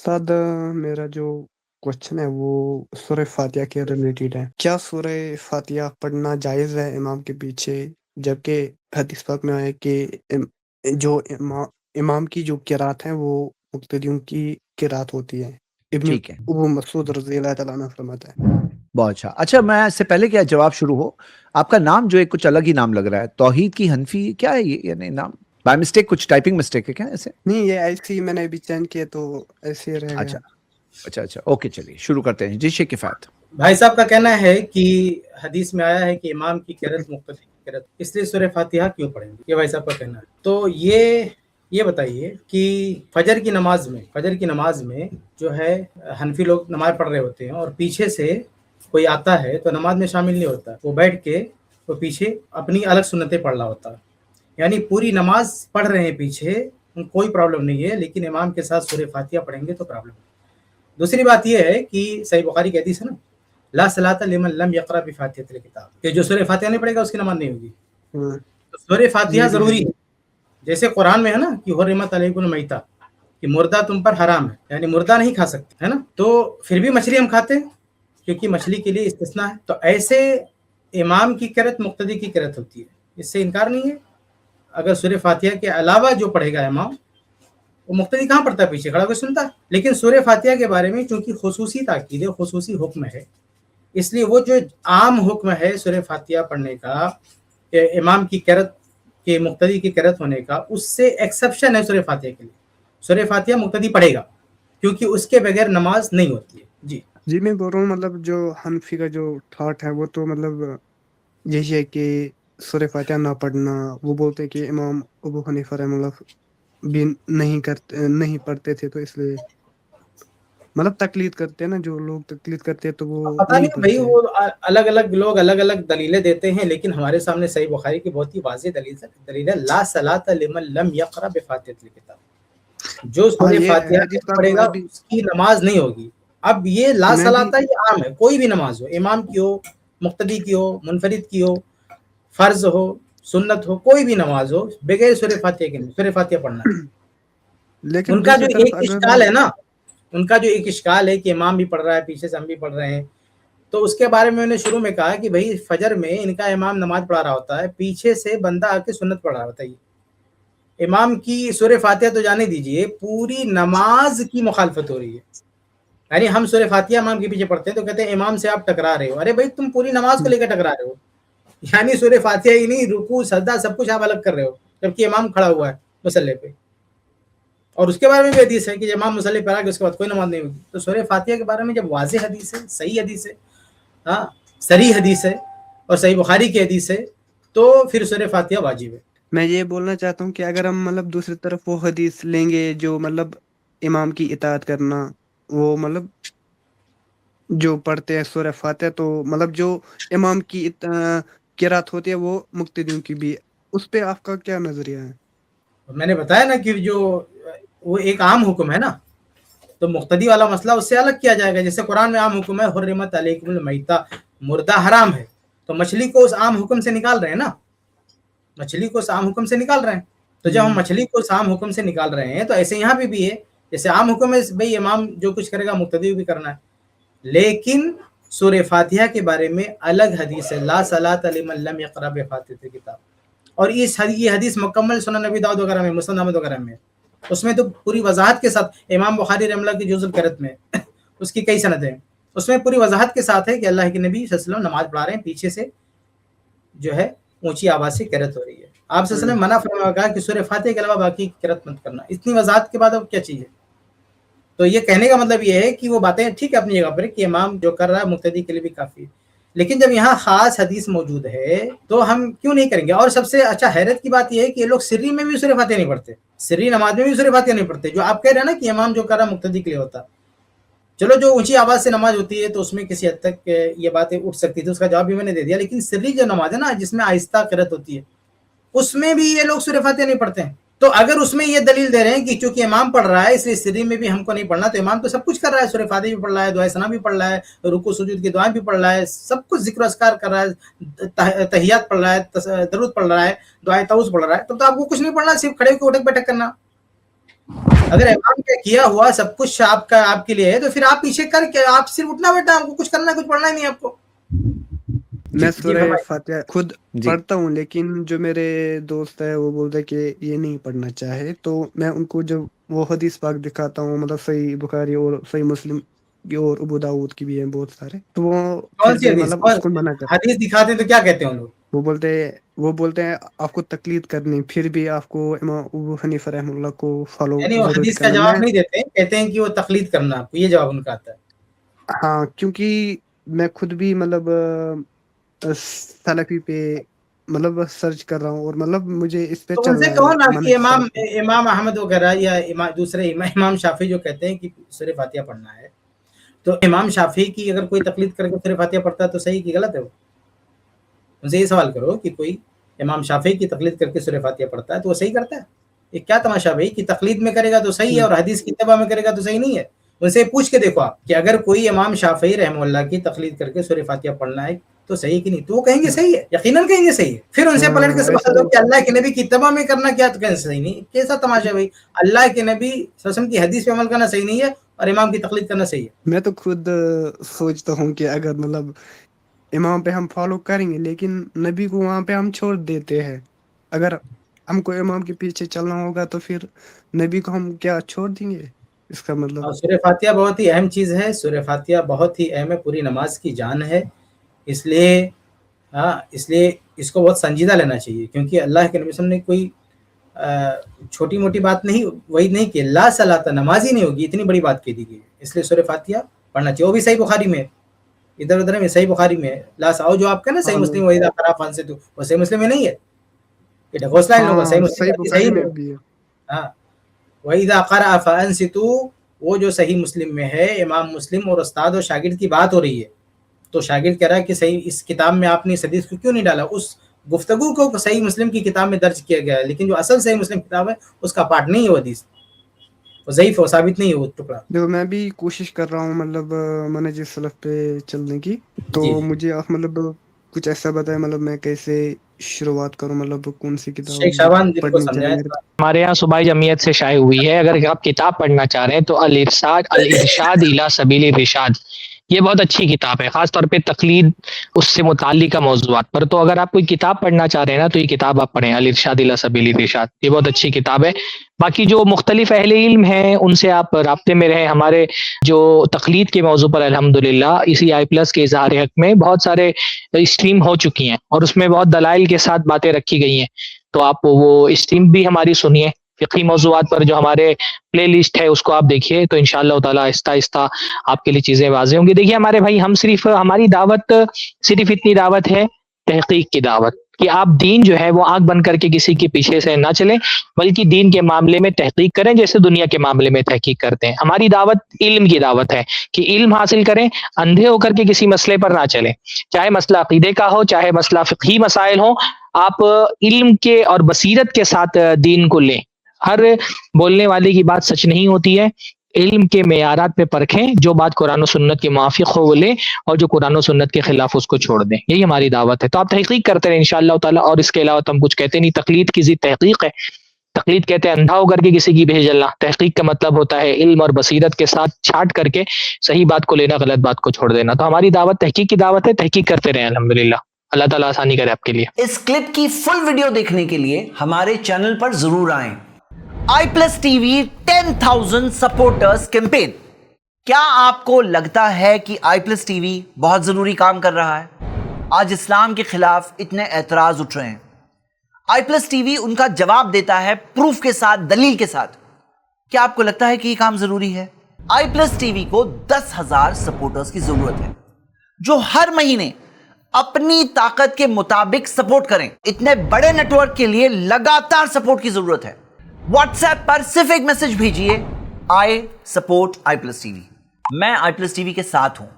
उस्ताद मेरा जो क्वेश्चन है वो सूरह फातिहा के रिलेटेड है। क्या सूरह फातिहा पढ़ना जायज़ है इमाम के पीछे? जबकि हदीस पाक में आया कि जो इमाम की जो किरात है वो मुक्तदियों की किरात होती है। इब्न ठीक है। अबू मसूद रज़ी अल्लाह तआला अन्हु फरमाता है। बहुत अच्छा। अच्छा, मैं इससे पहले कि जवाब शुरू हो, आपका नाम जो है कुछ अलग ही नाम लग रहा है। तौहीद की हनफी क्या है ये? यानी नाम बाय मिस्टेक कुछ टाइपिंग मिस्टेक है क्या ऐसे? नहीं, ये ऐसे ही मैंने अभी चेंज किया तो ऐसे ही रह अच्छा, गया। अच्छा। ओके, चलिए शुरू करते हैं। जी, शेख किफ़ायत। भाई साहब का कहना है कि हदीस में आया है कि इमाम की किरत मुक्तदी की किरत, इसलिए सूरह फातिहा क्यों पढ़ेंगे? ये भाई साहब का कहना है। तो ये बताइए कि फजर की नमाज में जो है हनफी लोग नमाज पढ़ रहे होते हैं और पीछे से कोई आता है तो नमाज में शामिल नहीं होता, वो बैठ के वो पीछे अपनी अलग सुन्नतें पढ़ रहा होता है। यानी पूरी नमाज पढ़ रहे हैं पीछे, कोई प्रॉब्लम नहीं है, लेकिन इमाम के साथ सूरह फातिहा पढ़ेंगे तो प्रॉब्लम है। दूसरी बात यह है कि सही बुखारी की हदीस है ना, ला सलाता लिमन लम यक़रा बिफातिहतिल किताब, कि जो सूरह फातिहा नहीं पढ़ेगा उसकी नमाज नहीं होगी। तो सूरह फातिहा ये भी जरूरी है। है। जैसे कुरान में है ना कि हुर्रिमत अलैकुमुल मैता, कि मुर्दा तुम पर हराम है, यानी मुर्दा नहीं खा सकते, है ना। तो फिर भी मछली हम खाते हैं क्योंकि मछली के लिए इस्तिस्ना है। तो ऐसे इमाम की किरत मुक्तदी की किरत होती है, इससे इनकार नहीं है। अगर सूरह फातिहा के अलावा जो पढ़ेगा इमाम, वो मुक्तदी कहाँ पढ़ता है? पीछे खड़ा होकर सुनता है। लेकिन सूरह फातिहा के बारे में चूंकि खुसूसी ताकीद है, खुसूसी हुक्म है, इसलिए वो जो आम हुक्म है सूरह फातिहा पढ़ने का, इमाम की किरत के मुक्तदी की किरत होने का, उससे एक्सेप्शन है सूरह फातिहा के लिए। सूरह फातिहा मुक्तदी पढ़ेगा क्योंकि उसके बगैर नमाज नहीं होती है। जी, मैं बोल रहा हूँ मतलब जो हनफी का जो थॉट है वो तो मतलब यही है कि सूरह फातिहा ना पढ़ना। वो बोलते हैं कि इमाम अबू हनीफा रहमतुल्लाह भी नहीं पढ़ते थे, तो इसलिए मतलब तकलीद करते हैं ना, जो लोग तकलीद करते हैं तो वो पता नहीं नहीं भाई, पढ़ते हैं। वो अलग अलग लोग अलग अलग दलीलें देते हैं, लेकिन हमारे सामने सही बुखारी की बहुत ही वाज़ेह दलील है, ला सलाता लिमन लम यक़रा बिफातिहतिल किताब। जो हाँ, सूरह ये फातिहा हदीस नहीं पाक में पढ़ेगा अभी उसकी नमाज नहीं होगी। अब ये ला मैं भी सलाता ये आम है, कोई भी नमाज हो, इमाम की हो, मुक्तदी की हो, मुनफरिद की हो, फर्ज हो, सुन्नत हो, कोई भी नमाज हो, बगैर सूरह फातिहा के नहीं, सूरह फातिहा पढ़ना है। लेकिन उनका दूसरी जो तरफ एक अगर इश्काल है ना, उनका जो एक इश्काल है कि इमाम भी पढ़ रहा है, पीछे से हम भी पढ़ रहे हैं, तो उसके बारे में मैंने शुरू में कहा कि भाई फजर में इनका इमाम नमाज पढ़ा रहा होता है, पीछे से बंदा आके सुन्नत पढ़ रहा होता है। इमाम की सूरह फातिहा तो जाने दीजिए, पूरी नमाज की मुखालफत हो रही है। यानी हम सूरह फातिहा इमाम के पीछे पढ़ते हैं तो कहते हैं इमाम से आप टकरा रहे हो। अरे भाई, तुम पूरी नमाज को लेकर टकरा रहे हो। यानी सूरह फातिहा ही नहीं, रुकू सजदा सब कुछ आप अलग कर रहे हो, जबकि इमाम खड़ा हुआ है मुसल्ले पे। और उसके बारे में भी हदीस है कि इमाम मुसल्ले पर आके उसके बाद कोई नमाज नहीं होगी। तो सूरह फातिहा के बारे में जब वाज़ेह हदीस है, सही हदीस है, हाँ, सरी हदीस है और सही बुखारी की हदीस है, तो फिर सूरह फातिहा वाजिब है। मैं ये बोलना चाहता हूँ कि अगर हम मतलब दूसरी तरफ वो हदीस लेंगे जो मतलब इमाम की इताअत करना, वो मतलब जो पढ़ते हैं सूरह फातिहा, तो मतलब जो इमाम की किरात होती है वो मुक्तदियों की भी, उस पे आपका क्या नजरिया है? और मैंने बताया ना कि जो वो एक आम हुक्म है ना, तो मुक्तदी वाला मसला उससे अलग किया जाएगा। जैसे कुरान में आम हुक्म है हुर्रिमत अलैकुमुल मैता, मुर्दा हराम है, तो मछली को उस आम हुक्म से निकाल रहे हैं ना, मछली को उस आम हुक्म से निकाल रहे हैं। तो जब हम मछली को उस आम हुक्म से निकाल रहे हैं, तो ऐसे यहाँ पे भी है। जैसे आम हुक्म है भाई इमाम जो कुछ करेगा मुक्तदी भी करना है, लेकिन सूरह फातिहा के बारे में अलग हदीस है, ला सलाता लिमन लम यक़रा बिफातिहतिल किताब। और ये हदीस मुकम्मल सुनन नबी दाऊद वगैरह में, मुस्नद अहमद वगैरह में, उसमें तो पूरी वजाहत के साथ, इमाम बुखारी रहमतुल्लाह की जुज़ुल किरत में उसकी कई सनदें हैं, उसमें पूरी वजाहत के साथ है कि अल्लाह के नबी सल्लल्लाहु अलैहि वसल्लम नमाज पढ़ा रहे हैं, पीछे से जो है ऊंची आवाज से किरत हो रही है। आप सल्लल्लाहु अलैहि वसल्लम मना फरमाया, कहा कि सूरह फातिहा के अलावा बाकी किरत मत करना। इतनी वजाहत के बाद अब क्या चाहिए? तो ये कहने का मतलब ये है कि वो बातें ठीक है अपनी जगह पर कि इमाम जो कर रहा है मुक्तदी के लिए भी काफी है, लेकिन जब यहाँ खास हदीस मौजूद है तो हम क्यों नहीं करेंगे? और सबसे अच्छा हैरत की बात यह है कि ये लोग सिर्री में भी सूरह फातिहा नहीं पढ़ते, सिर्री नमाज में भी सूरह फातिहा नहीं पढ़ते। जो आप कह रहे हैं ना कि इमाम जो कर रहा है मुक्तदी के लिए होता, चलो जो ऊंची आवाज से नमाज होती है तो उसमें किसी हद तक ये बातें उठ सकती थी, उसका जवाब भी मैंने दे दिया। लेकिन सिर्री जो नमाज है ना, जिसमें आहिस्ता किरत होती है, उसमें भी ये लोग सूरह फातिहा नहीं पढ़ते हैं। तो अगर उसमें ये दलील दे रहे हैं कि चूंकि इमाम पढ़ रहा है इसलिए सिर्री में भी हमको नहीं पढ़ना, तो इमाम तो सब कुछ कर रहा है, सूरह फातिहा भी पढ़ रहा है, दुआए सना भी पढ़ रहा है, रुकू सुजूद की दुआएं भी पढ़ रहा है, सब कुछ जिक्र अस्कार कर रहा है, तहियात पढ़ रहा है, दरूद पढ़ रहा है, दुआए ताउस पढ़ रहा है। तो आपको कुछ नहीं पढ़ना, सिर्फ खड़े होकर उठक बैठक करना। اگر امام کا کیا ہوا سب کچھ آپ کے لیے ہے تو پھر آپ پیچھے کر کے آپ صرف اٹھنا بیٹھا، آپ کو کچھ کرنا ہے، کچھ پڑھنا ہی نہیں آپ کو. میں سورہ فرمائیے. فاتحہ خود جی پڑھتا ہوں، لیکن جو میرے دوست ہے وہ بولتے کہ یہ نہیں پڑھنا چاہے، تو میں ان کو جب وہ حدیث پاک دکھاتا ہوں، مطلب صحیح بخاری اور صحیح مسلم کی اور ابو داؤد کی بھی ہیں بہت سارے، تو وہ کون پھر سی بھی حدیث؟ مطلب اس کو منع کر، حدیث دکھاتے ہیں تو کیا کہتے ہیں ان لوگ؟ وہ بولتے ہیں آپ کو تقلید کرنی، پھر بھی آپ کو امام ابو حنیفہ رحمہ اللہ کو فالو یعنی وہ ضروری حدیث کا کرنا. جواب میں نہیں دیتے، کہتے ہیں کہ وہ تقلید کرنا، آپ کو یہ جواب ان کا آتا ہے. ہاں، کیونکہ میں خود بھی مطلب سلفی پہ مطلب سرچ کر رہا ہوں، اور مطلب مجھے اس پہ تو ان سے چلنا کہو ہے نا کہ منہج سلف پہ. امام احمد وغیرہ یا دوسرے امام شافعی جو کہتے ہیں کہ سورہ فاتحہ پڑھنا ہے، تو امام شافعی کی اگر کوئی تقلید کر کے سورہ فاتحہ پڑھتا ہے تو صحیح کہ غلط ہے؟ وہ ان سے یہ سوال کرو کہ کوئی امام شافعی کی تقلید کر کے سورہ فاتحہ پڑھتا ہے تو وہ صحیح کرتا ہے؟ یہ کیا تماشا بھائی کہ تقلید میں کرے گا تو صحیح ہے اور حدیث کی اتباع میں کرے گا تو صحیح نہیں ہے؟ ان سے پوچھ کے دیکھو آپ کہ اگر کوئی امام شافعی رحمہ اللہ کی تقلید کر کے سورہ فاتحہ پڑھنا ہے تو صحیح کہ نہیں، تو وہ کہیں گے صحیح ہے، یقیناً کہیں گے صحیح ہے. پھر ان سے پلٹ کے ویسے سوال تو دو کہ اللہ کے نبی کی اتباع میں کرنا کیا، تو کہیں صحیح نہیں. کیسا تماشا بھائی؟ اللہ کے نبی صلی اللہ علیہ وسلم کی حدیث پہ عمل کرنا صحیح نہیں ہے اور امام کی تقلید کرنا صحیح ہے. میں تو خود سوچتا ہوں کہ اگر مطلب امام پہ ہم فالو کریں گے، لیکن نبی کو وہاں پہ ہم چھوڑ دیتے ہیں، اگر ہم کو امام کے پیچھے چلنا ہوگا تو پھر نبی کو ہم کیا چھوڑ دیں گے؟ اس کا مطلب اور سورہ فاتحہ بہت ہی اہم چیز ہے، سورہ فاتحہ بہت ہی اہم ہے، پوری نماز کی جان ہے. اس لیے اس کو بہت سنجیدہ لینا چاہیے، کیونکہ اللہ کے نبی صلی اللہ علیہ وسلم نے کوئی چھوٹی موٹی بات نہیں، وہی نہیں کہ لا صلاۃ، نماز ہی نہیں ہوگی، اتنی بڑی بات کہہ دی گئی. اس لیے سورہ فاتحہ پڑھنا چاہیے. وہ بھی صحیح بخاری میں ہے، ادھر ادھر میں صحیح بخاری میں ہے. لا ساؤ جو آپ کا نا صحیح مسلم وحیدہ خرافان سے، تو وہ صحیح مسلم میں نہیں ہے، یہ ڈھکوسلا ان لوگوں کا. صحیح مسلم صحیح کی بخاری صحیح میں ہے. بھی ہے. ہاں، وحیدہ قرأ فانصتوا، وہ جو صحیح مسلم میں ہے، امام مسلم اور استاد اور شاگرد کی بات ہو رہی ہے، تو شاگرد کہہ رہا ہے کہ صحیح اس کتاب میں آپ نے اس حدیث کو کیوں نہیں ڈالا؟ اس گفتگو کو صحیح مسلم کی کتاب میں درج کیا گیا ہے، لیکن جو اصل صحیح مسلم کتاب ہے اس کا پارٹ نہیں ہے وہ حدیث، وہ ضعیف ہے، ثابت نہیں ہے وہ ٹکڑا. دیکھو میں بھی کوشش کر رہا ہوں مطلب منہج سلف پہ چلنے کی، تو جی مجھے آپ مطلب کچھ ایسا بتائیں مطلب میں کیسے شروعات کروں، مطلب کون سی شیخ کتاب شعبان جن کو پڑھنی چاہیے سمجھائیں. میرے. ہمارے یہاں صوبائی جمعیت سے شائع ہوئی ہے، اگر آپ کتاب پڑھنا چاہ رہے ہیں تو الارشاد الی سبیل الرشاد، یہ بہت اچھی کتاب ہے، خاص طور پہ تقلید اس سے متعلقہ موضوعات پر. تو اگر آپ کوئی کتاب پڑھنا چاہ رہے ہیں نا تو یہ کتاب آپ پڑھیں، الارشاد الی سبیل الرشاد، یہ بہت اچھی کتاب ہے. باقی جو مختلف اہل علم ہیں ان سے آپ رابطے میں رہیں. ہمارے جو تقلید کے موضوع پر الحمدللہ اسی i+ کے اظہار حق میں بہت سارے اسٹریم ہو چکی ہیں اور اس میں بہت دلائل کے ساتھ باتیں رکھی گئی ہیں، تو آپ وہ اسٹریم بھی ہماری سنیے. فقہی موضوعات پر جو ہمارے پلے لسٹ ہے اس کو آپ دیکھیے، تو انشاءاللہ تعالی آہستہ آہستہ آپ کے لیے چیزیں واضح ہوں گی. دیکھیے ہمارے بھائی، ہماری دعوت صرف اتنی دعوت ہے، تحقیق کی دعوت، کہ آپ دین جو ہے وہ آنکھ بند کر کے کسی کے پیچھے سے نہ چلیں، بلکہ دین کے معاملے میں تحقیق کریں جیسے دنیا کے معاملے میں تحقیق کرتے ہیں. ہماری دعوت علم کی دعوت ہے کہ علم حاصل کریں، اندھے ہو کر کے کسی مسئلے پر نہ چلیں، چاہے مسئلہ عقیدے کا ہو، چاہے مسئلہ فقہی مسائل ہو، آپ علم کے اور بصیرت کے ساتھ دین کو لیں. ہر بولنے والے کی بات سچ نہیں ہوتی ہے، علم کے معیارات پہ پرکھیں، جو بات قرآن و سنت کے موافق ہو وہ لیں، اور جو قرآن و سنت کے خلاف اس کو چھوڑ دیں. یہی ہماری دعوت ہے. تو آپ تحقیق کرتے رہیں انشاءاللہ تعالی، اور اس کے علاوہ تو ہم کچھ کہتے نہیں. تقلید کی ضد تحقیق ہے. تقلید کہتے ہیں اندھا ہو کر کے کسی کی بھیج چلنا، تحقیق کا مطلب ہوتا ہے علم اور بصیرت کے ساتھ چھانٹ کر کے صحیح بات کو لینا، غلط بات کو چھوڑ دینا. تو ہماری دعوت تحقیق کی دعوت ہے، تحقیق کرتے رہیں الحمدللہ. اللہ تعالیٰ آسانی کرے آپ کے لیے. اس کلپ کی فل ویڈیو دیکھنے کے لیے ہمارے چینل پر ضرور آئیں. i+TV 10,000 supporters campaign. کیا آپ کو لگتا ہے کہ i+TV بہت ضروری کام کر رہا ہے؟ آج اسلام کے خلاف اتنے اعتراض اٹھ رہے ہیں. i+TV ان کا جواب دیتا ہے پروف کے ساتھ، دلیل کے ساتھ. کیا آپ کو لگتا ہے کہ یہ کام ضروری ہے؟ i+TV کو 10,000 سپورٹرز کی ضرورت ہے جو ہر مہینے اپنی طاقت کے مطابق سپورٹ کریں. اتنے بڑے نیٹ ورک کے لیے لگاتار سپورٹ کی ضرورت ہے. واٹس ایپ پر صرف ایک میسج بھیجئے، I support i+TV. میں i+TV کے ساتھ ہوں.